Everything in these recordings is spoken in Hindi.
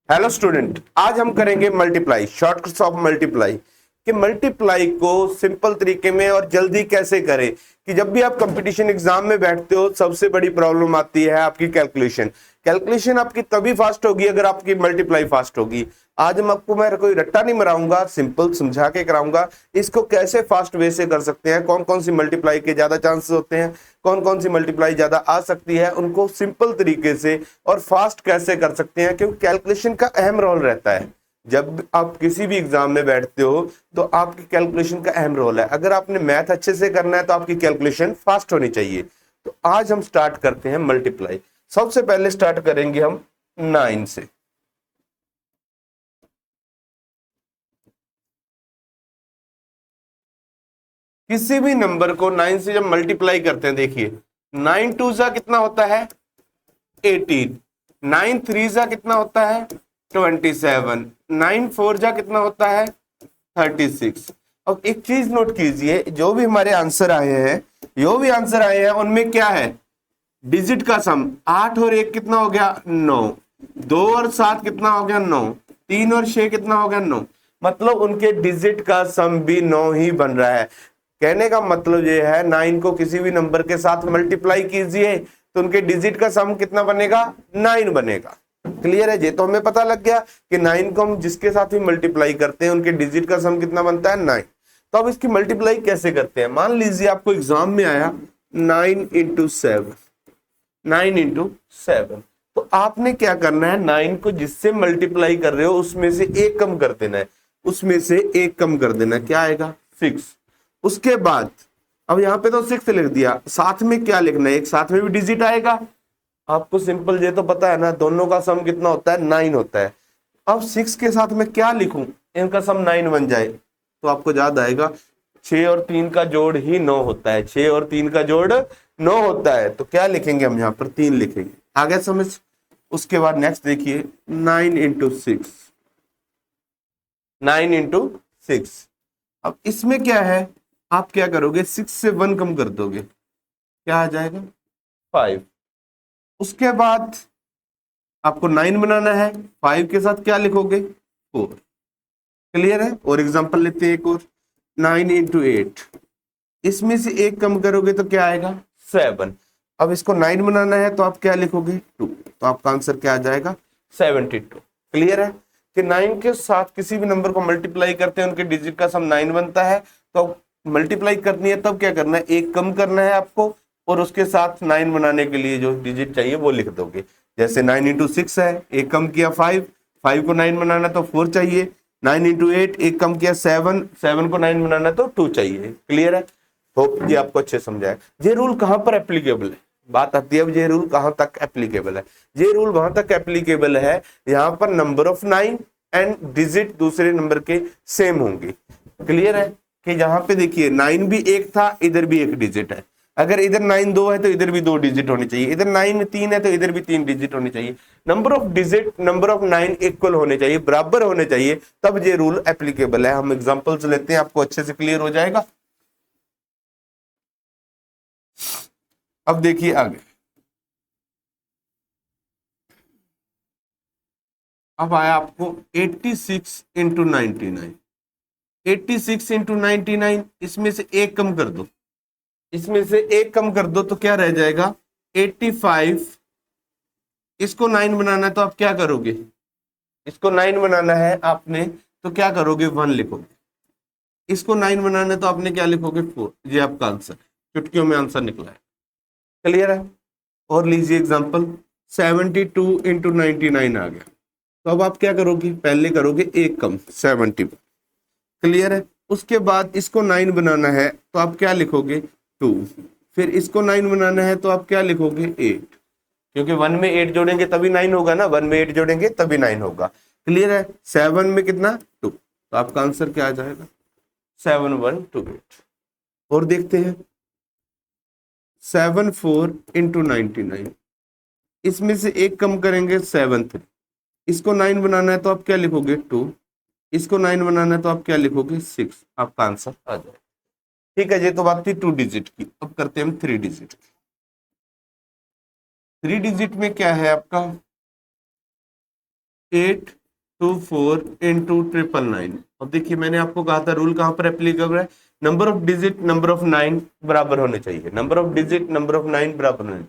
हेलो स्टूडेंट, आज हम करेंगे मल्टीप्लाई, शॉर्टकट्स ऑफ मल्टीप्लाई कि मल्टीप्लाई को सिंपल तरीके में और जल्दी कैसे करें। कि जब भी आप कंपटीशन एग्जाम में बैठते हो सबसे बड़ी प्रॉब्लम आती है आपकी कैलकुलेशन। कैलकुलेशन आपकी तभी फास्ट होगी अगर आपकी मल्टीप्लाई फास्ट होगी। आज हम आपको मैं कोई रट्टा नहीं मराऊंगा, सिंपल समझा के कराऊंगा इसको कैसे फास्ट वे से कर सकते हैं, कौन कौन सी मल्टीप्लाई के ज्यादा चांसेस होते हैं, कौन कौन सी मल्टीप्लाई ज्यादा आ सकती है, उनको सिंपल तरीके से और फास्ट कैसे कर सकते हैं। क्योंकि कैलकुलेशन का अहम रोल रहता है। जब आप किसी भी एग्जाम में बैठते हो तो आपकी कैलकुलेशन का अहम रोल है। अगर आपने मैथ अच्छे से करना है तो आपकी कैलकुलेशन फास्ट होनी चाहिए। तो आज हम स्टार्ट करते हैं मल्टीप्लाई। सबसे पहले स्टार्ट करेंगे हम 9 से। किसी भी नंबर को 9 से जब मल्टीप्लाई करते हैं, देखिए 9 2 जा कितना होता है 18, 9 3 जा कितना होता है 27, 9 4 जा कितना होता है 36। अब एक चीज नोट कीजिए, जो भी हमारे आंसर आए हैं, उनमें क्या है, डिजिट का सम। 8 और 1 कितना हो गया 9, 2 और 7 कितना हो गया 9, 3 और 6 कितना हो गया 9। मतलब उनके डिजिट का सम भी 9 ही बन रहा है। कहने का मतलब ये है 9 को किसी भी नंबर के साथ मल्टीप्लाई कीजिए तो उनके डिजिट का सम कितना बनेगा 9 बनेगा। क्लियर है? ये तो हमें पता लग गया कि 9 को हम जिसके साथ भी मल्टीप्लाई करते हैं उनके डिजिट का सम कितना बनता है 9। तो अब इसकी मल्टीप्लाई कैसे करते हैं। मान लीजिए आपको एग्जाम में आया 9 इंटू 7, 9 इंटू 7। तो आपने क्या करना है, 9 को जिससे मल्टीप्लाई कर रहे हो उसमें से एक कम कर देना है, उसमें से एक कम कर देना है। क्या आएगा 6। उसके बाद अब यहां पे तो 6 लिख दिया, साथ में क्या लिखना है, एक साथ में भी डिजिट आएगा। आपको सिंपल ये तो पता है ना, दोनों का सम कितना होता है 9 होता है। अब 6 के साथ में क्या लिखूं इनका सम 9 बन जाए, तो आपको याद आएगा 6 और 3 का जोड़ ही 9 होता है, 6 और 3 का जोड़ 9 होता है। तो क्या लिखेंगे हम यहाँ पर 3 लिखेंगे। आगे समझ। उसके बाद नेक्स्ट देखिए 9 इंटू 6, 9 इंटू 6। अब इसमें क्या है, आप क्या करोगे 6 से 1 कम कर दोगे, क्या आ जाएगा 5। उसके बाद आपको 9 बनाना है, 5 के साथ क्या लिखोगे 4। क्लियर है? और एग्जांपल लेते हैं एक और, 9 इंटू 8। इसमें से एक कम करोगे तो क्या आएगा 7। अब इसको 9 बनाना है तो आप क्या लिखोगे 2। तो आपका आंसर क्या आ जाएगा 72। क्लियर है कि 9 के साथ किसी भी नंबर को मल्टीप्लाई करते हैं उनके डिजिट का सम 9 बनता है। तो मल्टीप्लाई करनी है तब क्या करना है, एक कम करना है आपको और उसके साथ 9 बनाने के लिए जो डिजिट चाहिए वो लिख दोगे। जैसे 9 इंटू 6 है, एक कम किया 5, 5 को 9 बनाना तो 4 चाहिए। 9 इंटू 8, एक कम किया 7, 7 को 9 बनाना तो 2 चाहिए। क्लियर है? होप ये आपको अच्छे समझाए। ये रूल कहां पर एप्लीकेबल है, बात आती है अब ये रूल कहां तक एप्लीकेबल है। ये रूल वहां तक एप्लीकेबल है यहाँ पर नंबर ऑफ 9 एंड डिजिट दूसरे नंबर के सेम होंगे। क्लियर है कि यहाँ पे देखिए 9 भी एक था, इधर भी एक डिजिट है। अगर इधर 9 2 है तो इधर भी 2 डिजिट होनी चाहिए, इधर 9 3 है तो इधर भी 3 डिजिट होनी चाहिए। Number of digit number of 9 equal होने चाहिए, बराबर होने चाहिए, तब ये रूल एप्लीकेबल है। हम एग्जांपल्स लेते हैं, आपको अच्छे से क्लियर हो जाएगा। अब देखिए आगे, अब आया आपको 86 इंटू 99। 86 इंटू 99, इसमें से एक कम कर दो, इसमें से एक कम कर दो तो क्या रह जाएगा 85। इसको 9 बनाना है तो आप क्या करोगे, इसको 9 बनाना है आपने तो क्या करोगे 1 लिखोगे। इसको 9 बनाना है तो आपने क्या लिखोगे 4। ये आपका आंसर, चुटकियों में आंसर निकला है। क्लियर है? और लीजिए एग्जांपल 72 इंटू 99 आ गया। तो अब आप क्या करोगे, पहले करोगे एक कम 70। क्लियर है? उसके बाद इसको 9 बनाना है तो आप क्या लिखोगे 2। फिर इसको 9 बनाना है तो आप क्या लिखोगे 8, क्योंकि 1 में 8 जोड़ेंगे तभी 9 होगा ना, 1 में 8 जोड़ेंगे तभी 9 होगा। क्लियर है? 7 में कितना 2, तो आपका आंसर क्या आ जाएगा 7128। और देखते हैं 74 इंटू 99, इसमें से एक कम करेंगे 73। इसको 9 बनाना है तो आप क्या लिखोगे 2, इसको 9 बनाना है तो आप क्या लिखोगे 6। आपका आंसर आ जाए। ठीक है, ये तो बात थी 2 डिजिट की। अब करते हैं हम 3 डिजिट की। 3 डिजिट में क्या है आपका 8 इंटू 999। अब देखिए मैंने आपको कहा था रूल कहां पर एप्लीकेबल है, number of digit number of 9 बराबर होने चाहिए, number of digit number of 9 बराबर होने चाहिए।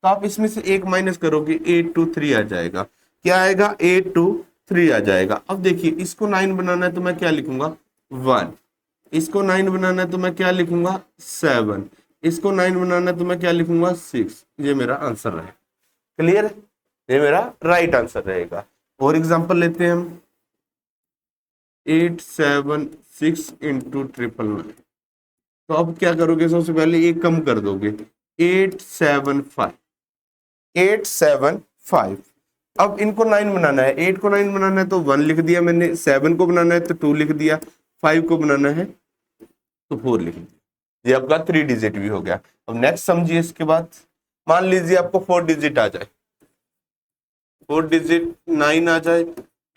तो आप इसमें से एक माइनस करोगे 823 आ जाएगा, क्या आएगा 823 आ जाएगा। अब देखिए इसको 9 बनाना है तो मैं क्या लिखूंगा 1, इसको 9 बनाना है तो मैं क्या लिखूंगा 7, इसको 9 बनाना है तो मैं क्या लिखूंगा 6। ये मेरा आंसर रहेगा, क्लियर है, ये मेरा राइट आंसर रहेगा। और एग्जांपल लेते हैं हम 876 इंटू 999। तो अब क्या करोगे, सबसे पहले एक कम कर दोगे 875। अब इनको 9 बनाना है, 8 को 9 बनाना है तो 1 लिख दिया मैंने, 7 को बनाना है तो 2 लिख दिया, 5 को बनाना है तो 4 लिख दिया। ये आपका 3 डिजिट भी हो गया। अब नेक्स्ट समझिए, इसके बाद मान लीजिए आपको 4 डिजिट आ जाए, 4 डिजिट 9 आ जाए,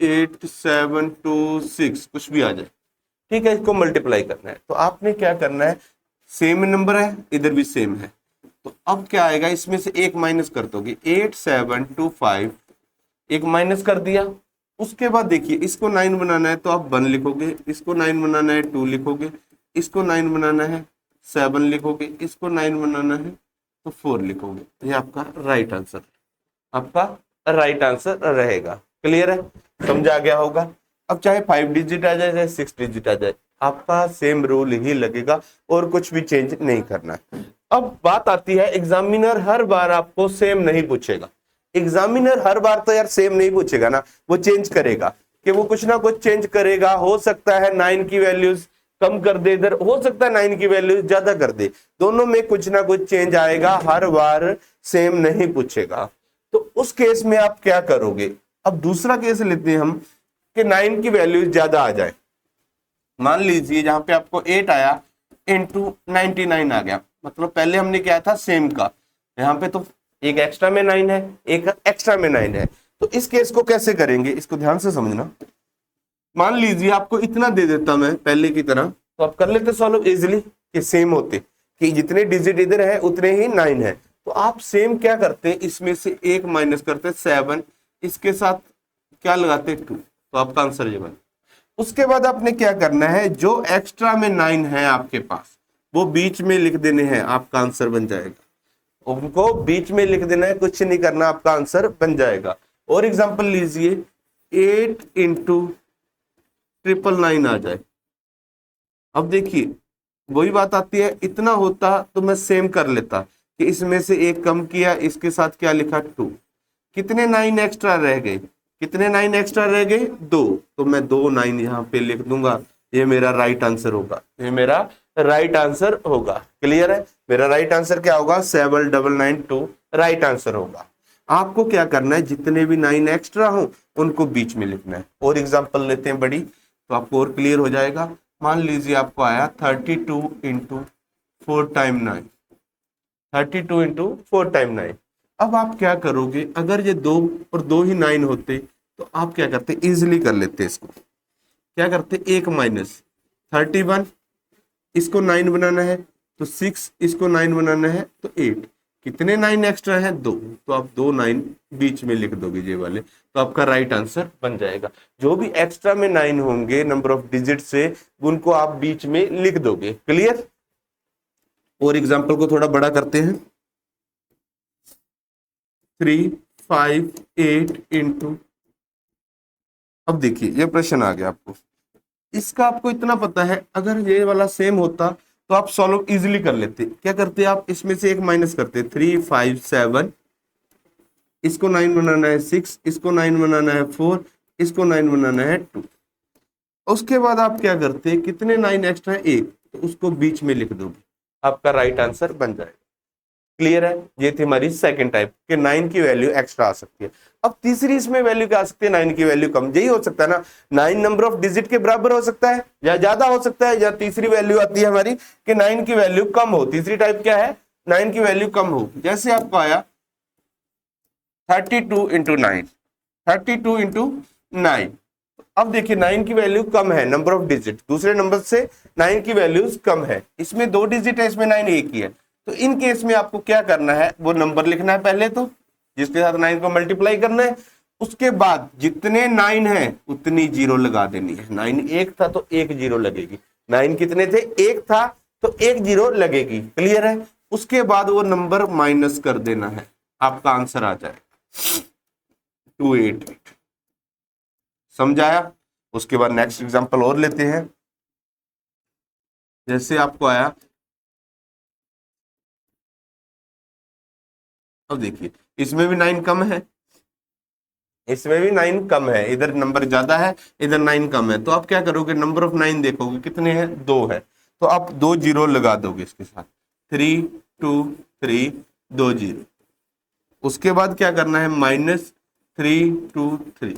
8 7 2 6 कुछ भी आ जाए, ठीक है, इसको मल्टीप्लाई करना है। तो आपने क्या करना है, सेम नंबर है इधर भी सेम है, तो अब क्या आएगा, इसमें से एक माइनस कर दोगे 8725, एक माइनस कर दिया। उसके बाद देखिए इसको 9 बनाना है तो आप 1 लिखोगे, इसको 9 बनाना है 2 लिखोगे, इसको 9 बनाना है 7 लिखोगे, इसको 9 बनाना है तो 4 लिखोगे। ये आपका राइट आंसर, आपका राइट आंसर रहेगा। क्लियर है, समझा गया होगा। अब चाहे 5 डिजिट आ जाए चाहे 6 डिजिट आ जाए, आपका सेम रूल ही लगेगा और कुछ भी चेंज नहीं करना है। अब बात आती है, एग्जामिनर हर बार आपको सेम नहीं पूछेगा, एग्जामिनर हर बार तो यार सेम नहीं पूछेगा ना, वो चेंज करेगा, कि वो कुछ ना कुछ चेंज करेगा। हो सकता है 9 की वैल्यूज कम कर दे इधर, हो सकता है 9 की वैल्यूज ज्यादा कर दे, दोनों में कुछ ना कुछ चेंज आएगा, हर बार सेम नहीं पूछेगा। तो उस केस में आप क्या करोगे, अब दूसरा केस लेते हैं हम कि 9 की वैल्यू ज्यादा आ जाए। मान लीजिए जहां पे आपको 8 आया इंटू 99 आ गया, मतलब पहले हमने क्या था सेम का, यहाँ पे तो एक एक्स्ट्रा में 9 है, एक एक्स्ट्रा में 9 है। तो इस केस को कैसे करेंगे, इसको ध्यान से समझना। मान लीजिए आपको इतना दे देता मैं पहले की तरह, तो आप कर लेते सॉल्व इजिली कि सेम होते, कि जितने डिजिट इधर है उतने ही 9 है। तो आप सेम क्या करते, इसमें से एक माइनस करते 7, इसके साथ क्या लगाते 2, तो आपका आंसर ये बना। उसके बाद आपने क्या करना है, जो एक्स्ट्रा में 9 है आपके पास वो बीच में लिख देने हैं, आपका आंसर बन जाएगा। उनको बीच में लिख देना है, कुछ नहीं करना, आपका आंसर बन जाएगा। और एग्जांपल लीजिए 8 इंटू 999 आ जाए। अब देखिए वही बात आती है, इतना होता तो मैं सेम कर लेता कि इसमें से एक कम किया, इसके साथ क्या लिखा 2, कितने 9 एक्स्ट्रा रह गए, कितने 9 एक्स्ट्रा रह गए 2, तो मैं 2 9 यहाँ पे लिख दूंगा। ये मेरा राइट आंसर होगा, ये मेरा राइट आंसर होगा। क्लियर है, मेरा राइट आंसर क्या होगा 7992 राइट आंसर होगा। आपको क्या करना है, जितने भी 9 एक्स्ट्रा हो उनको बीच में लिखना है। और एग्जांपल लेते हैं बड़ी, तो आपको और क्लियर हो जाएगा। मान लीजिए आपको आया 32 इंटू 4 टाइम 9, 32 इंटू 4 टाइम 9। अब आप क्या करोगे, अगर ये 2 और 2 ही 9 होते तो आप क्या करते, इजिली कर लेते इसको। क्या करते, एक माइनस 31, इसको 9 बनाना है तो 6, इसको 9 बनाना है तो 8, कितने 9 एक्स्ट्रा है 2, तो आप 2 9 बीच में लिख दोगे ये वाले, तो आपका राइट आंसर बन जाएगा। जो भी एक्स्ट्रा में 9 होंगे नंबर ऑफ डिजिट से, उनको आप बीच में लिख दोगे। क्लियर। और एग्जांपल को थोड़ा बड़ा करते हैं, 358 इंटू, अब देखिए ये प्रश्न आ गया आपको, इसका आपको इतना पता है, अगर ये वाला सेम होता तो आप सॉल्व इजीली कर लेते। क्या करते आप, इसमें से एक माइनस करते 357, इसको 9 बनाना है 6, इसको 9 बनाना है 4, इसको 9 बनाना है 2। उसके बाद आप क्या करते, कितने 9 एक्स्ट्रा है 1, तो उसको बीच में लिख दोगे, आपका राइट आंसर बन जाएगा। क्लियर है, ये थी हमारी सेकंड टाइप कि 9 की वैल्यू एक्स्ट्रा आ सकती है। अब तीसरी इसमें वैल्यू क्या आ सकती है, 9 की वैल्यू कम, यही हो सकता है ना, 9 नंबर ऑफ डिजिट के बराबर हो सकता है या ज्यादा हो सकता है, या तीसरी वैल्यू आती है हमारी कि 9 की वैल्यू कम हो। तीसरी टाइप क्या है, 9 की वैल्यू कम हो। जैसे आपको आया 32 इंटू 9, 32 इंटू 9। अब देखिए 9 की वैल्यू कम है, नंबर ऑफ डिजिट दूसरे नंबर से 9 की वैल्यूज कम है, इसमें 2 डिजिट है, इसमें 9 एक ही है। तो इन केस में आपको क्या करना है, वो नंबर लिखना है पहले तो, जिसके साथ 9 को मल्टीप्लाई करना है, उसके बाद जितने 9 है उतनी 0 लगा देनी है। 9 एक था तो 1 0 लगेगी। 9 कितने थे? 1 था तो 1 0 लगेगी। क्लियर है? उसके बाद वो नंबर माइनस कर देना है, आपका आंसर आ जाएगा 288। समझाया? उसके बाद नेक्स्ट एग्जांपल और लेते हैं। जैसे आपको आया, अब देखिए इसमें भी 9 कम है, इसमें भी 9 कम है, इधर नंबर ज्यादा है, इधर 9 कम है। तो आप क्या करोगे? नंबर ऑफ 9 देखोगे कितने हैं? 2 है, तो आप 2 0 लगा दोगे इसके साथ, 3 2 3 2 0। उसके बाद क्या करना है? -3 2 3।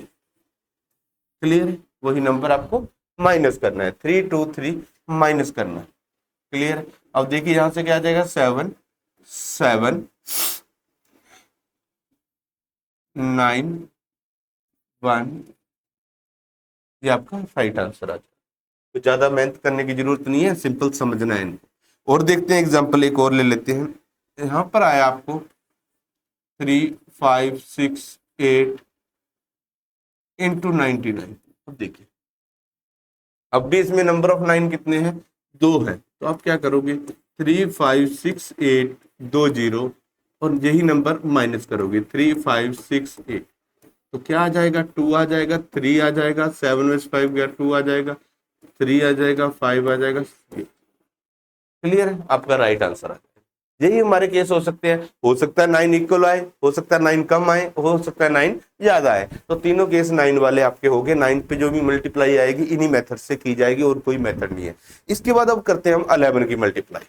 क्लियर है? वही नंबर आपको माइनस करना है, 3 2 3 माइनस करना है। क्लियर है? अब देखिए यहां से क्या आ जाएगा? 7 7 9 1, ये आपका राइट आंसर आ जाएगा। तो ज्यादा मेहनत करने की जरूरत नहीं है, सिंपल समझना है इनको। और देखते हैं एग्जांपल एक और ले लेते हैं। यहां पर आया आपको 3 5 6 8 इंटू 99। अब देखिए अब भी इसमें नंबर ऑफ 9 कितने हैं? 2 है। तो आप क्या करोगे? 3 5 6 8 2 0 और यही नंबर माइनस करोगे, 3 5 6 8। तो क्या आ जाएगा? 2 आ जाएगा, 3 आ जाएगा, 7 में 5 गया, 2 आ जाएगा, 3 आ जाएगा, 5 आ जाएगा। क्लियर है? आपका राइट आंसर आ जाएगा। यही हमारे केस हो सकते हैं। हो सकता है 9 इक्वल आए, हो सकता है 9 कम आए, हो सकता है 9 ज्यादा आए। तो तीनों केस 9 वाले आपके हो गए। 9 पे जो भी मल्टीप्लाई आएगी इन्हीं मेथड से की जाएगी, और कोई मेथड नहीं है। इसके बाद अब करते हैं हम 11 की मल्टीप्लाई।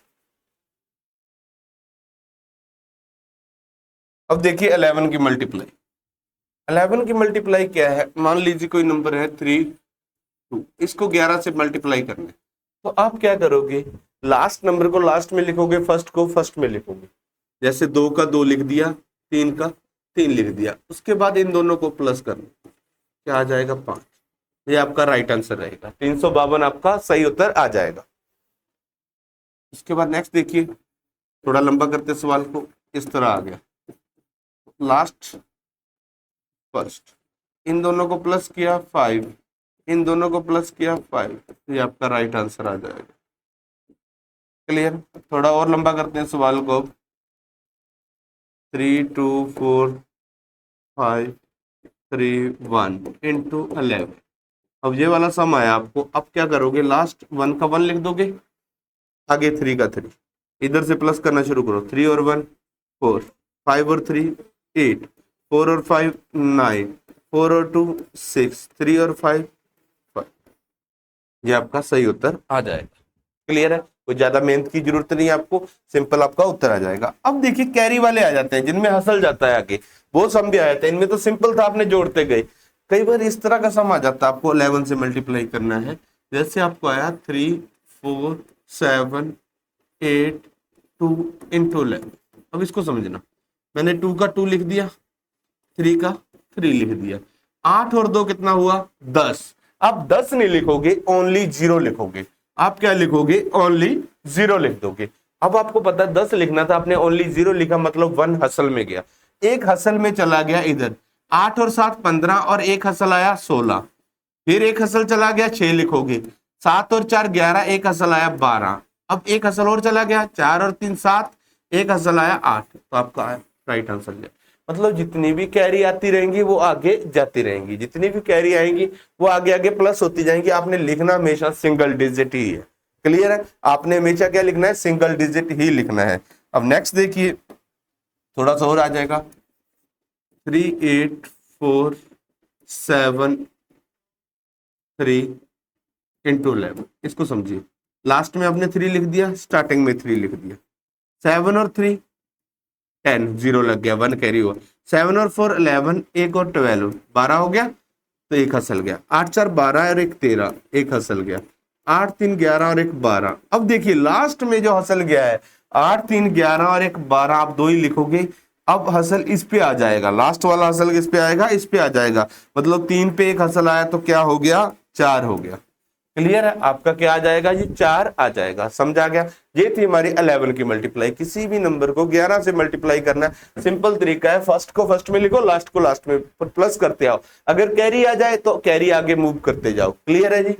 अब देखिए 11 की मल्टीप्लाई। 11 की मल्टीप्लाई क्या है? मान लीजिए कोई नंबर है 3 2, इसको 11 से मल्टीप्लाई करना है। तो आप क्या करोगे? लास्ट नंबर को लास्ट में लिखोगे, फर्स्ट को फर्स्ट में लिखोगे। जैसे 2 का 2 लिख दिया, 3 का 3 लिख दिया। उसके बाद इन दोनों को प्लस करना, क्या आ जाएगा? 5। ये आपका राइट आंसर रहेगा। 352 आपका सही उत्तर आ जाएगा। उसके बाद नेक्स्ट देखिए, थोड़ा लंबा करते सवाल को। इस तरह आ गया, लास्ट फर्स्ट, इन दोनों को प्लस किया 5, इन दोनों को प्लस किया 5। ये आपका राइट आंसर आ जाएगा। क्लियर? थोड़ा और लंबा करते हैं सवाल को। 3 2 4 5 3 1 इंटू 11। अब ये वाला सम आया आपको। अब क्या करोगे? लास्ट 1 का 1 लिख दोगे, आगे 3 का 3, इधर से प्लस करना शुरू करो। 3 और 1 4, 5 और 3 8, 4 और 5 9, 4 और 2 6, 3 और 5 5। ये आपका सही उत्तर आ जाएगा। क्लियर है? कोई ज्यादा मेहनत की जरूरत नहीं है आपको, सिंपल आपका उत्तर आ जाएगा। अब देखिए कैरी वाले आ जाते हैं, जिनमें हसल जाता है आगे, वो सम भी आ जाता है। इनमें तो सिंपल था, आपने जोड़ते गए। कई बार इस तरह का सम आ जाता है, आपको 11 से मल्टीप्लाई करना है। जैसे आपको आया 3 4 7 8 2 इंटू 11। अब इसको समझना, मैंने 2 का 2 लिख दिया, 3 का 3 लिख दिया। 8 और 2 कितना हुआ? 10। आप 10 नहीं लिखोगे, ओनली 0 लिखोगे। आप क्या लिखोगे? ओनली 0 लिख दोगे। अब आपको पता है 10 लिखना था, आपने ओनली 0 लिखा, मतलब 1 हसल में गया, एक हसल में चला गया इधर। 8 और 7 15 और एक हसल आया 16, फिर एक हसल चला गया 6 लिखोगे। 7 और 4 11, एक हसल आया 12। अब एक हसल और चला गया, 4 और 3 7, एक हसल आया 8। तो आपका राइट आंसर है। मतलब जितनी भी कैरी आती रहेंगी वो आगे जाती रहेंगी, जितनी भी कैरी आएंगी वो आगे आगे प्लस होती जाएंगी। आपने लिखना हमेशा सिंगल डिजिट ही है। क्लियर है? आपने हमेशा क्या लिखना है? सिंगल डिजिट ही लिखना है। अब नेक्स्ट देखिए, थोड़ा सा और आ जाएगा। 3 8 4 7 3 इंटू 11। इसको समझिए, लास्ट में आपने 3 लिख दिया, स्टार्टिंग में 3 लिख दिया। 7 और 3 10, 0 लग गया, 1 कैरी हुआ। 7 और 4 11, 1 और 12 12 हो गया, तो एक हसल गया। 8 4 12 और 1 13, एक हसल गया। 8 3 11 और 1 12। अब देखिए लास्ट में जो हसल गया है 8 3 11 और 1 12, आप 2 ही लिखोगे। अब हसल इस पे आ जाएगा, लास्ट वाला हसल किस पे आएगा? इस पे आ जाएगा। मतलब 3 पे एक हसल आया तो क्या हो गया? 4 हो गया। क्लियर है? आपका क्या आ जाएगा जी? 4 आ जाएगा। समझ आ गया? ये थी हमारी 11 की मल्टीप्लाई। किसी भी नंबर को 11 से मल्टीप्लाई करना सिंपल तरीका है, फर्स्ट को फर्स्ट में लिखो, लास्ट को लास्ट में, प्लस करते आओ। अगर कैरी आ जाए तो कैरी आगे मूव करते जाओ। क्लियर है जी?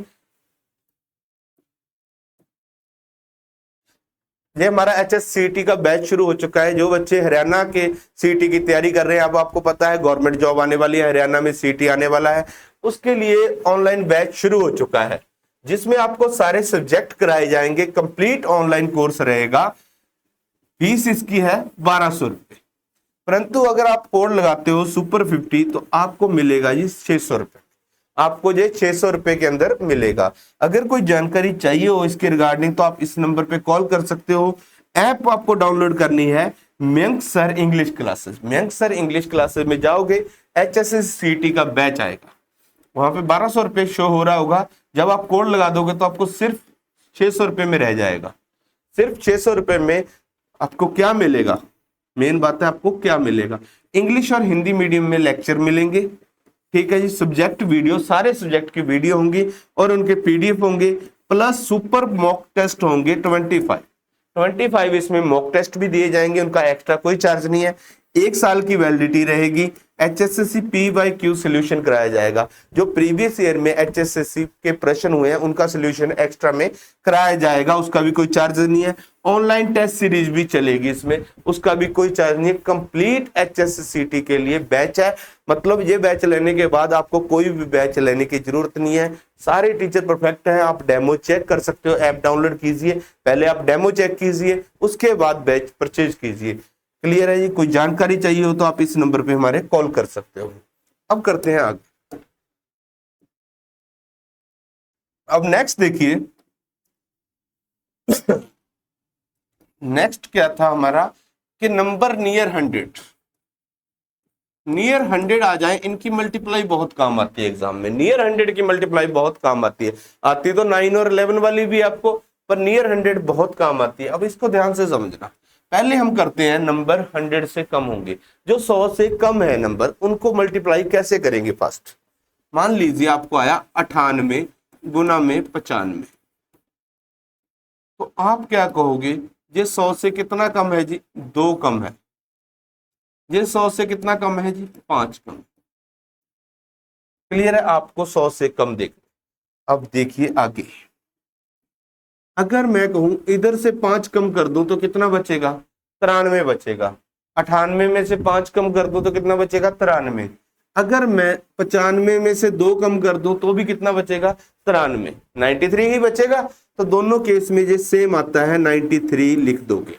ये हमारा HSCT का बैच शुरू हो चुका है। जो बच्चे हरियाणा के सीटी की तैयारी कर रहे हैं, अब आपको पता है गवर्नमेंट जॉब आने वाली है, हरियाणा में सीटी आने वाला है, उसके लिए ऑनलाइन बैच शुरू हो चुका है, जिसमें आपको सारे सब्जेक्ट कराए जाएंगे। कंप्लीट ऑनलाइन कोर्स रहेगा। फीस इसकी है 1200 रुपए, परंतु अगर आप कोड लगाते हो सुपर 50 तो आपको मिलेगा जी 600 रुपए। आपको ये 600 रुपए के अंदर मिलेगा। अगर कोई जानकारी चाहिए हो इसके रिगार्डिंग तो आप इस नंबर पे कॉल कर सकते हो। ऐप आपको डाउनलोड करनी है Mayank sir English classes. Mayank sir English classes में जाओगे, HSCT का बैच आएगा, वहां पे 1200 रुपए शो हो रहा होगा। जब आप कोड लगा दोगे तो आपको सिर्फ 600 रुपए में रह जाएगा। सिर्फ 600 रुपए में आपको क्या मिलेगा? मेन बात है आपको क्या मिलेगा। इंग्लिश और हिंदी मीडियम में लेक्चर मिलेंगे, ठीक है जी। सब्जेक्ट वीडियो, सारे सब्जेक्ट की वीडियो होंगी और उनके PDF होंगे, प्लस सुपर मॉक टेस्ट होंगे 25 इसमें मॉक टेस्ट भी दिए जाएंगे, उनका एक्स्ट्रा कोई चार्ज नहीं है। 1 साल की वैलिडिटी रहेगी। HSSC PYQ सोल्यूशन कराया जाएगा। जो प्रीवियस ईयर में HSSC के प्रश्न हुए हैं उनका सोल्यूशन एक्स्ट्रा में कराया जाएगा, उसका भी कोई चार्ज नहीं है। ऑनलाइन टेस्ट सीरीज भी चलेगी इसमें, उसका भी कोई चार्ज नहीं है। कंप्लीट HSCT के लिए बैच है। मतलब ये बैच लेने के बाद आपको कोई भी बैच लेने की जरूरत नहीं है। सारे टीचर परफेक्ट हैं। आप डेमो चेक कर सकते हो, ऐप डाउनलोड कीजिए, पहले आप डेमो चेक कीजिए, उसके बाद बैच परचेज कीजिए। क्लियर है जी? कोई जानकारी चाहिए हो तो आप इस नंबर पे हमारे कॉल कर सकते हो। अब करते हैं आगे। अब नेक्स्ट देखिए, नेक्स्ट क्या था हमारा कि नंबर नियर 100 आ जाए, इनकी मल्टीप्लाई बहुत काम आती है एग्जाम में। नियर 100 की मल्टीप्लाई बहुत काम आती है। आती तो 9 और 11 वाली भी आपको, पर नियर 100 बहुत काम आती है। अब इसको ध्यान से समझना। पहले हम करते हैं नंबर 100 से कम होंगे, जो 100 से कम है नंबर, उनको मल्टीप्लाई कैसे करेंगे। फर्स्ट मान लीजिए आपको आया 98 गुना में 95, तो आप क्या कहोगे? ये 100 से कितना कम है जी? 2 कम है। ये 100 से कितना कम है जी? 5 कम। क्लियर है? आपको 100 से कम देखना। अब देखिए आगे, अगर मैं कहूं इधर से 5 कम कर दूं तो कितना बचेगा? 93 बचेगा। 98 में से 5 कम कर दूं तो कितना बचेगा? 93। अगर मैं 95 में से 2 कम कर दूं तो भी कितना बचेगा? 93, 93 ही बचेगा। तो दोनों केस में ये सेम आता है, 93 लिख दोगे।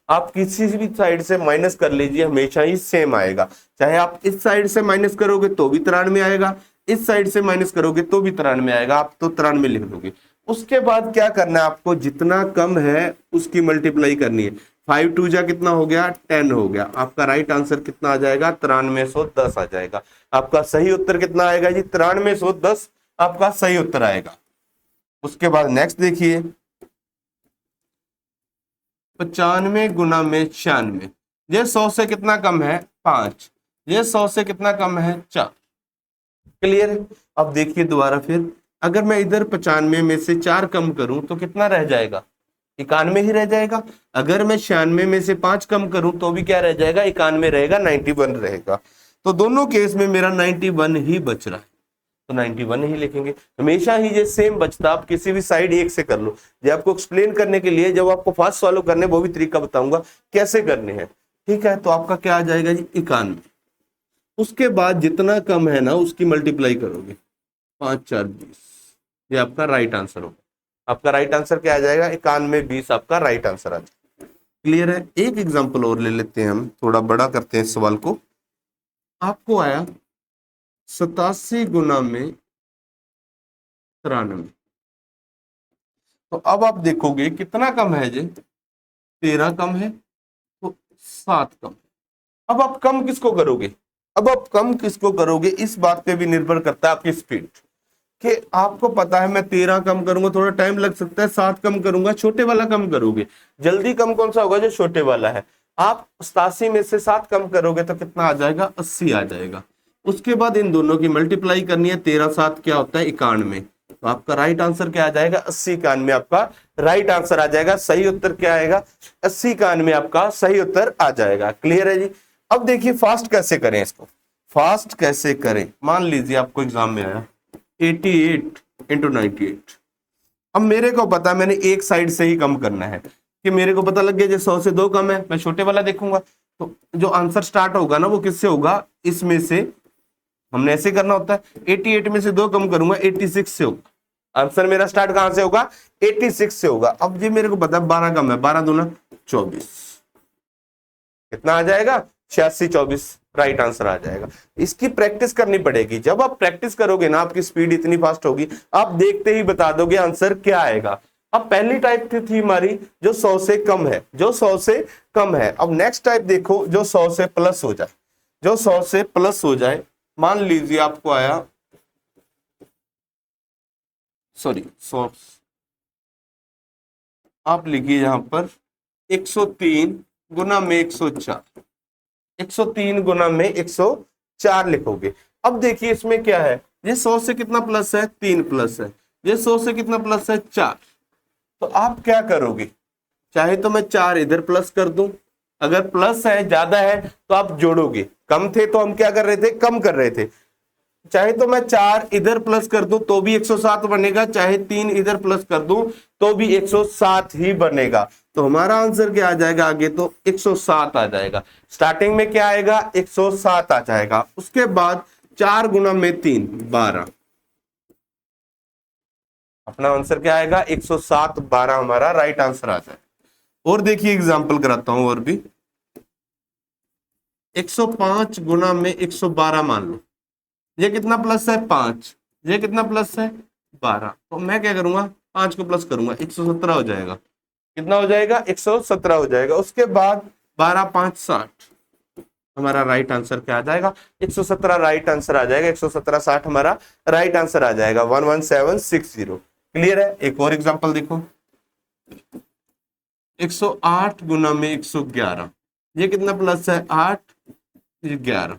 आप किसी भी साइड से माइनस कर लीजिए, हमेशा ही सेम आएगा। चाहे आप इस साइड से माइनस करोगे तो भी 93 आएगा, इस साइड से माइनस करोगे तो भी 93 आएगा। आप तो 93 लिख दोगे। उसके बाद क्या करना है आपको? जितना कम है उसकी मल्टीप्लाई करनी है। 5 2 जा कितना हो गया? 10 हो गया। आपका राइट आंसर कितना आ जाएगा? 9310 आ जाएगा। आपका सही उत्तर कितना आएगा जी? 9310 आपका सही उत्तर आएगा। उसके बाद नेक्स्ट देखिए, 95 गुना में 96। ये 100 से कितना कम है? 5। ये 100 से कितना कम है? 4। क्लियर है? अब देखिए दोबारा फिर, अगर मैं इधर 95 में से 4 कम करूं तो कितना रह जाएगा? 91 ही रह जाएगा। अगर मैं 96 में से 5 कम करूं तो भी क्या रह जाएगा? 91 रहेगा, 91 रहेगा। तो दोनों केस में मेरा 91 ही बच रहा है, तो 91 ही लिखेंगे। हमेशा ही ये सेम बचता। आप किसी भी साइड एक से कर लो। जब आपको एक्सप्लेन करने के लिए, जब आपको फास्ट सॉल्व करने, वो भी तरीका बताऊंगा कैसे करने हैं। ठीक है? तो आपका क्या आ जाएगा जी? 91। उसके बाद जितना कम है ना उसकी मल्टीप्लाई करोगे, 5 4 20। ये आपका राइट आंसर होगा। आपका राइट आंसर क्या आ जाएगा? 91 20 आपका राइट आंसर आ जाएगा। क्लियर है? एक एग्जांपल और ले लेते हैं, हम थोड़ा बड़ा करते हैं इस सवाल को। आपको आया 87 गुना में 93। तो अब आप देखोगे कितना कम है जी? 13 कम है, तो 7 कम। अब आप कम किसको करोगे? अब आप कम किसको करोगे इस बात पे भी निर्भर करता है आपकी स्पीड, कि आपको पता है मैं 13 कम करूंगा, थोड़ा टाइम लग सकता है। 7 कम करूंगा, छोटे वाला कम करोगे। जल्दी कम कौन सा होगा? जो छोटे वाला है। आप 87 में से 7 कम करोगे तो कितना आ जाएगा? 80 आ जाएगा। उसके बाद इन दोनों की मल्टीप्लाई करनी है। 13 7 क्या होता है? 91। तो आपका राइट आंसर क्या आ जाएगा, 8091 आपका राइट आंसर आ जाएगा। सही उत्तर क्या आएगा, 8091 आपका सही उत्तर आ जाएगा। क्लियर है जी। अब देखिए फास्ट कैसे करें इसको, फास्ट कैसे करें। मान लीजिए आपको एग्जाम में आया 88 इंटू 98। अब मेरे को पता, मैंने एक साइड से ही कम करना है कि मेरे को पता लग गया 100 से 2 कम है, मैं छोटे वाला देखूंगा। तो जो आंसर स्टार्ट होगा ना वो किससे होगा, इसमें से। हमने ऐसे करना होता है, 88 में से 2 कम करूंगा 86 से होगा। आंसर मेरा स्टार्ट कहां से होगा, 86 से होगा। अब ये मेरे को पता है 12 कम है, 12 दूना 24, कितना आ जाएगा 86 24, राइट आंसर आ जाएगा। इसकी प्रैक्टिस करनी पड़ेगी। जब आप प्रैक्टिस करोगे ना आपकी स्पीड इतनी फास्ट होगी, आप देखते ही बता दोगे आंसर क्या आएगा। अब पहली टाइप थी हमारी जो 100 से कम है, जो 100 से कम है। अब नेक्स्ट टाइप देखो जो 100 से प्लस हो जाए, जो 100 से प्लस हो जाए। मान लीजिए आपको आया, सॉरी 100, आप लिखिए यहां पर 103 गुना में 104, 103 गुना में 104 लिखोगे। अब देखिए इसमें क्या है, ये 100 से कितना प्लस है, 3 प्लस है, ये 100 से कितना प्लस है, 4। तो आप क्या करोगे, चाहे तो मैं 4 इधर प्लस कर दूं, अगर प्लस है ज्यादा है तो आप जोड़ोगे, कम थे तो हम क्या कर रहे थे, कम कर रहे थे। चाहे तो मैं 4 इधर प्लस कर दूं तो भी 107 बनेगा, चाहे 3 इधर प्लस कर दूं तो भी 107 ही बनेगा। तो हमारा आंसर क्या आ जाएगा आगे, तो 107 आ जाएगा। स्टार्टिंग में क्या आएगा, 107 आ जाएगा। उसके बाद 4 गुना में 3 12, अपना आंसर क्या आएगा 107 12 हमारा राइट आंसर आ जाएगा। और देखिए एग्जांपल कराता हूं और भी, 105 गुना में 112 मान लो, ये कितना प्लस है 5, ये कितना प्लस है 12। तो मैं क्या करूंगा 5 को प्लस करूंगा 117 हो जाएगा। कितना हो जाएगा 117 हो जाएगा। उसके बाद 12 5 60, हमारा राइट आंसर क्या आ जाएगा 117 राइट आंसर आ जाएगा। 117 60 हमारा राइट आंसर आ जाएगा 11760। क्लियर है। एक और एग्जांपल देखो, 108 गुना में 111, ये कितना प्लस है 8, ये 11,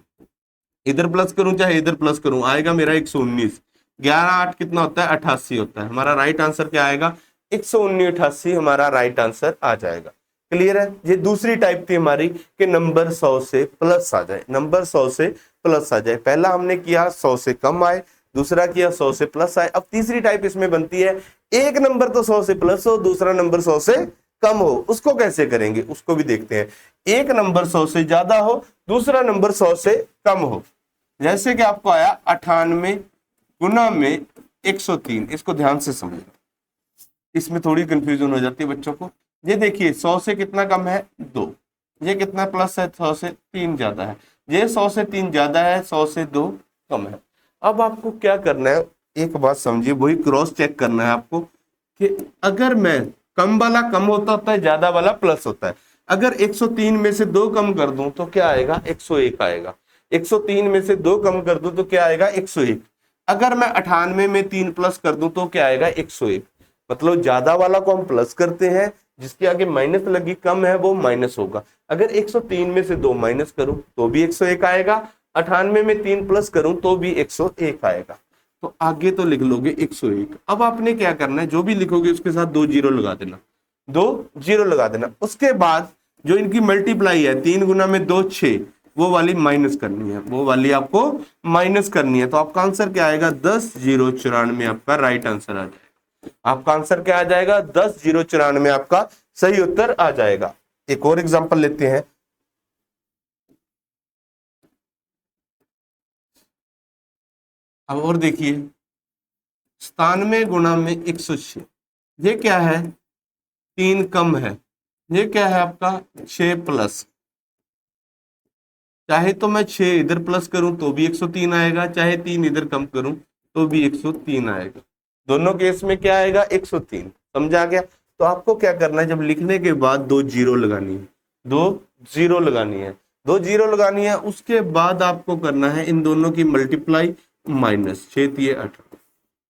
इधर प्लस करूं चाहे इधर प्लस करूं आएगा मेरा 119। 11 8 कितना होता है 88 होता है। हमारा राइट आंसर क्या आएगा 119 88 हमारा राइट आंसर आ जाएगा। क्लियर है। ये दूसरी टाइप थी हमारी कि नंबर 100 से प्लस आ जाए, नंबर 100 से प्लस आ जाए। पहला हमने किया 100 से कम आए, दूसरा किया 100 से प्लस आए। अब तीसरी टाइप इसमें बनती है, एक नंबर तो 100 से प्लस हो, दूसरा नंबर 100 से कम हो। उसको कैसे करेंगे उसको भी देखते हैं। एक नंबर 100 से ज्यादा हो, दूसरा नंबर 100 से कम हो। जैसे कि आपको आया 98 गुना में 103, इसको ध्यान से समझना, इसमें थोड़ी कंफ्यूजन हो जाती है बच्चों को। ये देखिए 100 से कितना कम है 2, ये कितना प्लस है 100 से 3 ज्यादा है, ये 100 से 3 ज्यादा है, 100 से 2 कम है। अब आपको क्या करना है, एक बात समझिए, वही क्रॉस चेक करना है आपको कि अगर मैं कम वाला कम होता है, ज्यादा वाला प्लस होता है। अगर 103 में से 2 कम कर दूं तो क्या आएगा 101 आएगा। 103 में से 2 कम कर दूं तो क्या आएगा 101। अगर मैं 98 में 3 प्लस कर दूं तो क्या आएगा 101। मतलब ज्यादा वाला को हम प्लस करते हैं, जिसके आगे माइनस लगी कम है वो माइनस होगा। अगर 103 में से 2 माइनस करूं तो भी 101 आएगा, 98 में 3 प्लस करूं तो भी 101 आएगा। तो आगे तो लिख लोगे 101। अब आपने क्या करना है, जो भी लिखोगे उसके साथ 2 जीरो लगा देना, 2 जीरो लगा देना। उसके बाद जो इनकी मल्टीप्लाई है 3 गुना में 2 6, वो वाली माइनस करनी है, वो वाली आपको माइनस करनी है। तो आपका आंसर क्या आएगा 10,094 आपका राइट आंसर आ जाएगा। आपका आंसर क्या आ जाएगा 10,094 आपका सही उत्तर आ जाएगा। एक और एग्जांपल लेते हैं, अब और देखिए 97 गुना में 106, ये क्या है 3 कम है, ये क्या है आपका 6 प्लस। चाहे तो मैं 6 इधर प्लस करूं तो भी 103 आएगा, चाहे 3 इधर कम करूं तो भी 103 आएगा। दोनों केस में क्या आएगा 103। समझा गया। तो आपको क्या करना है, जब लिखने के बाद 2 जीरो लगानी है, 2 जीरो लगानी है, 2 जीरो लगानी है। उसके बाद आपको करना है इन दोनों की मल्टीप्लाई, माइनस 6 3 8।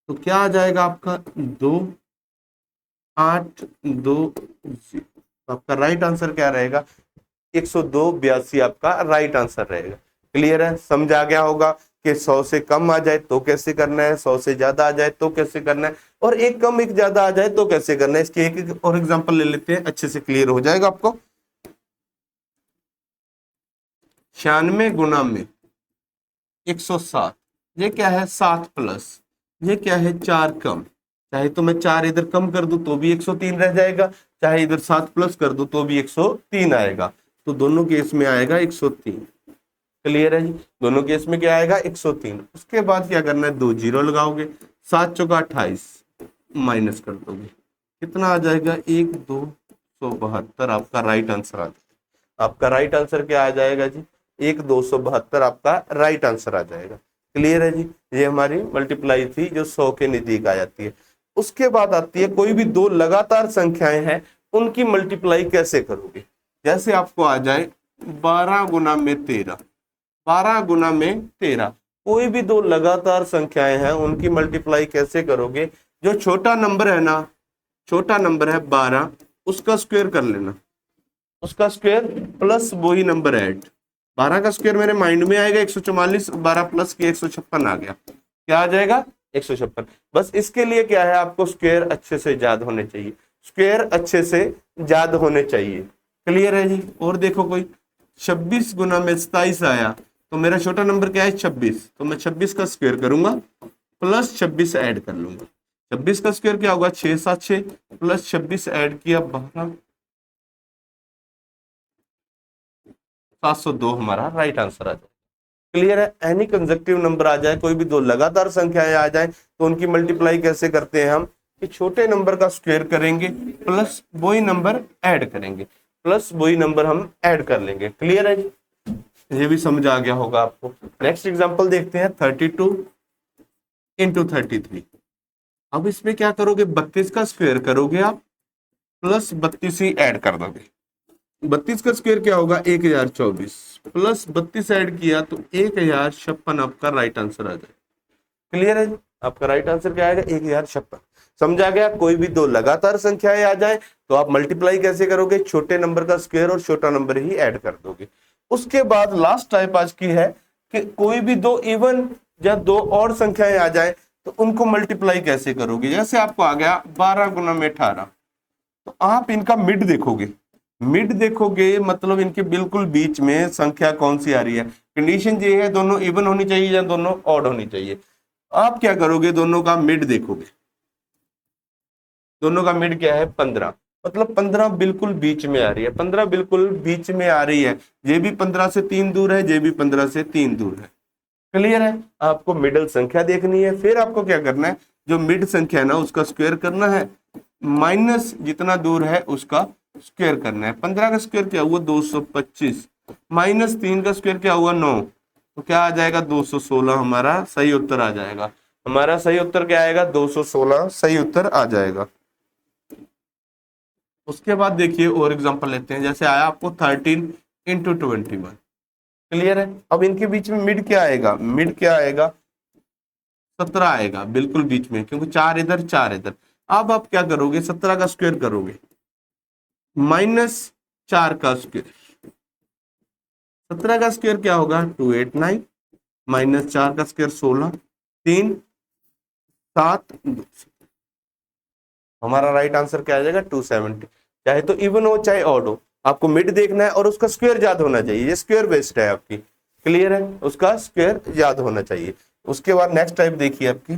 तो क्या आ जाएगा आपका 2 8 2 0। तो आपका राइट आंसर क्या रहेगा 102 82 आपका राइट आंसर रहेगा। क्लियर है, समझ आ गया होगा। कि 100 से कम आ जाए तो कैसे करना है, 100 से ज्यादा आ जाए तो कैसे करना है, और एक कम एक ज्यादा आ जाए तो कैसे करना है। इसकी एक और एग्जांपल ले लेते हैं, अच्छे से क्लियर हो जाएगा आपको। 96 गुना में 107, ये क्या है 7 प्लस, ये क्या है 4 कम। चाहे तो मैं 4 इधर कम कर दूं तो भी 103 रह जाएगा, चाहे इधर 7 प्लस कर दूं तो भी 103 आएगा। तो दोनों केस में आएगा 103। क्लियर है जी, दोनों केस में क्या आएगा 103। उसके बाद क्या करना है, 2 जीरो लगाओगे, 7 चौका 28 माइनस कर दोगे, कितना आ जाएगा 1,272। आपका राइट आंसर आ जाएगा। आपका राइट आंसर क्या आ जाएगा जी, 1,272 आपका राइट आंसर आ जाएगा। क्लियर है जी, ये हमारी मल्टीप्लाई थी जो 100 के नजदीक आ जाती है। उसके बाद आती है कोई भी दो लगातार संख्याएं हैं उनकी मल्टीप्लाई कैसे करोगे। जैसे आपको आ जाए 12 गुना में 13, 12 गुना में 13, कोई भी दो लगातार संख्याएं हैं उनकी मल्टीप्लाई कैसे करोगे। जो छोटा नंबर है ना, छोटा नंबर है 12, उसका स्क्वायर कर लेना, उसका स्क्वायर प्लस वही नंबर ऐड। 12 का स्क्वायर मेरे माइंड में आएगा 144, 12 प्लस के 156 आ गया, क्या आ जाएगा 156। बस इसके लिए क्या है, आपको स्क्वायर अच्छे से याद होने चाहिए, स्क्वायर अच्छे से याद होने चाहिए। क्लियर है जी। और देखो कोई 26 गुना में 27 आया, तो मेरा छोटा नंबर क्या है 26, तो मैं 26 का स्क्वायर करूंगा प्लस 26 ऐड कर लूंगा। 26 का स्क्वायर क्या होगा 6 7 6 प्लस 26 ऐड किया 12, 702 हमारा राइट आंसर आ जाए। क्लियर है। एनी कंसेक्टिव नंबर आ जाए, कोई भी दो लगातार संख्याएं आ जाए तो उनकी मल्टीप्लाई कैसे करते हैं हम, कि छोटे नंबर का स्क्वायर करेंगे प्लस वही नंबर ऐड करेंगे, प्लस वही नंबर हम ऐड कर लेंगे। क्लियर है जी, ये भी समझ आ गया होगा आपको। नेक्स्ट एग्जांपल देखते हैं 32 इंटू 33। अब इसमें क्या करोगे, 32 का स्क्वायर करोगे आप प्लस 32 ही ऐड कर दोगे। 32 का स्क्वायर क्या होगा 1024 प्लस 32 ऐड किया तो 1056 आपका राइट आंसर आ जाए। क्लियर है जी, आपका राइट आंसर क्या आएगा 1056। समझा गया। कोई भी दो लगातार संख्याएं आ जाए तो आप मल्टीप्लाई कैसे करोगे, छोटे नंबर का स्क्वायर और छोटा नंबर ही ऐड कर दोगे। उसके बाद लास्ट टाइप आज की है कि कोई भी दो इवन या दो और संख्याएं आ जाए तो उनको मल्टीप्लाई कैसे करोगे। जैसे आपको आ गया 12 गुना में 18, तो आप इनका मिड देखोगे, मिड देखोगे मतलब इनके बिल्कुल बीच में संख्या कौन सी आ रही है। कंडीशन ये है दोनों इवन होनी चाहिए या दोनों ऑड होनी चाहिए। आप क्या करोगे, दोनों का मिड देखोगे, दोनों का मिड क्या है 15, मतलब 15 बिल्कुल बीच में आ रही है, 15 बिल्कुल बीच में आ रही है। ये भी 15 से 3 दूर है, ये भी 15 से 3 दूर है। क्लियर है। आपको मिडल संख्या देखनी है, फिर आपको क्या करना है, जो मिड संख्या है ना उसका स्क्वायर करना है, माइनस जितना दूर है उसका स्क्वायर करना है। 15 का स्क्वायर क्या हुआ 225, माइनस 3 का स्क्वायर क्या हुआ 9, तो क्या आ जाएगा 216 हमारा सही उत्तर आ जाएगा। हमारा सही उत्तर क्या आएगा 216 सही उत्तर आ जाएगा। उसके बाद देखिए और एग्जांपल लेते हैं। जैसे आया आपको 13 इंटू 21। क्लियर है। अब इनके बीच में मिड क्या आएगा, मिड क्या आएगा 17 आएगा बिल्कुल बीच में, क्योंकि 4 इधर 4 इधर। अब आप क्या करोगे 17 का स्क्वायर करोगे माइनस 4 का स्क्वायर, 17 का स्क्वायर क्या होगा 289 माइनस 4 का स्क्वायर 16, 3 7 2। हमारा राइट आंसर क्या आ जाएगा 270। चाहे तो इवन हो चाहे ऑड हो, आपको मिड देखना है और उसका स्क्वायर याद होना चाहिए। ये स्क्वायर बेस्ड है आपकी। क्लियर है, उसका स्क्वायर याद होना चाहिए। उसके बाद नेक्स्ट टाइप देखिए आपकी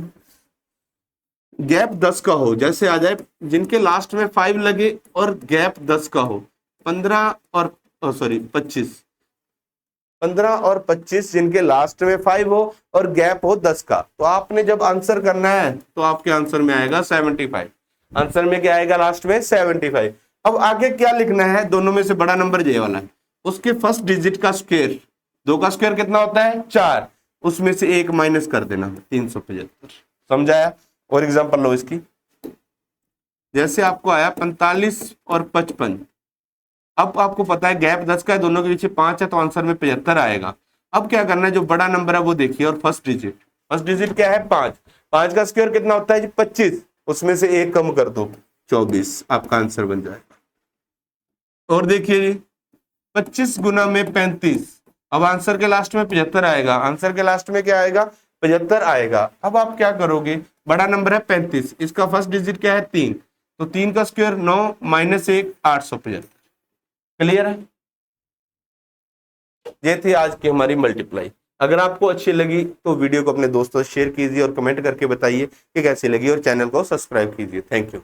गैप 10 का हो। जैसे आ जाए जिनके लास्ट में 5 लगे और गैप 10 का हो, 15 और 25, 15 और 25 जिनके लास्ट में 5 हो और गैप हो 10 का, तो आपने जब आंसर करना है तो आपके आंसर में आएगा 75। आंसर में क्या आएगा लास्ट में 75। अब आगे क्या लिखना है, दोनों में से बड़ा नंबर ये वाला है, उसके फर्स्ट डिजिट का स्क्वायर, 2 का स्क्वायर कितना होता है 4, उसमें से 1 माइनस कर देना 375। समझाया। और एग्जांपल लो इसकी। जैसे आपको आया 45 और 55। अब आपको पता है गैप 10 का है, दोनों के पीछे 5 है, तो आंसर में 75 आएगा। अब क्या करना है, जो बड़ा नंबर है वो देखिए और फर्स्ट डिजिट क्या है 5, 5 का स्क्वायर कितना होता है जी 25, उसमें से 1 कम कर दो 24, आपका आंसर बन जाएगा। और देखिए 25 गुना में 35, अब आंसर के लास्ट में 75 आएगा, आंसर के लास्ट में क्या आएगा, 75 आएगा। अब आप क्या करोगे, बड़ा नंबर है 35, इसका फर्स्ट डिजिट क्या है 3, तो 3 का स्क्वायर 9 माइनस 1 875। क्लियर है? ये थी आज की हमारी मल्टीप्लाई। अगर आपको अच्छी लगी तो वीडियो को अपने दोस्तों से शेयर कीजिए और कमेंट करके बताइए कि कैसी लगी, और चैनल को सब्सक्राइब कीजिए। Thank you.